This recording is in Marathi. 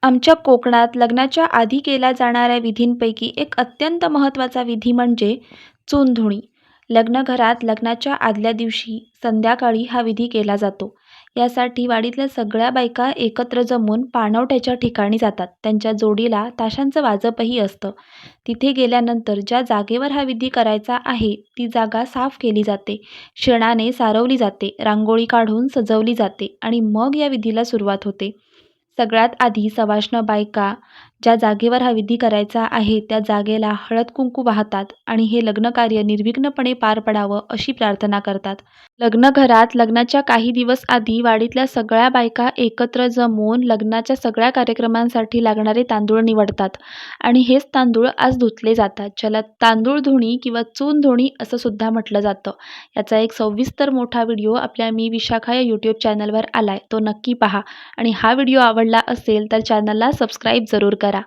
आमच्या कोकणात लग्नाच्या आधी केल्या जाणाऱ्या विधींपैकी एक अत्यंत महत्त्वाचा विधी म्हणजे चूनधुणी. लग्नघरात लग्नाच्या आदल्या दिवशी संध्याकाळी हा विधी केला जातो. यासाठी वाडीतल्या सगळ्या बायका एकत्र जमून पाणवठ्याच्या ठिकाणी जातात. त्यांच्या जोडीला ताशांचं वाजपही असतं. तिथे गेल्यानंतर ज्या जागेवर हा विधी करायचा आहे ती जागा साफ केली जाते. शेणाने सारवली जाते, रांगोळी काढून सजवली जाते आणि मग या विधीला सुरुवात होते. सगळ्यात आधी सवाष्ण बायका ज्या जागेवर हा विधी करायचा आहे त्या जागेला हळद-कुंकू वाहतात आणि हे लग्नकार्य निर्विघ्नपणे पार पडावं अशी प्रार्थना करतात. लग्नघरात लग्नाच्या काही दिवस आधी वाडीतल्या सगळ्या बायका एकत्र जमून लग्नाच्या सगळ्या कार्यक्रमांसाठी लागणारे तांदूळ निवडतात आणि हेच तांदूळ आज धुतले जातात, ज्याला तांदूळ धुणी किंवा चून धुणी असं सुद्धा म्हटलं जातं. याचा एक सविस्तर मोठा व्हिडिओ आपल्या मी विशाखा या यूट्यूब चॅनलवर आलाय, तो नक्की पहा आणि हा व्हिडिओ आवडला असेल तर चॅनलला सबस्क्राईब जरूर करा.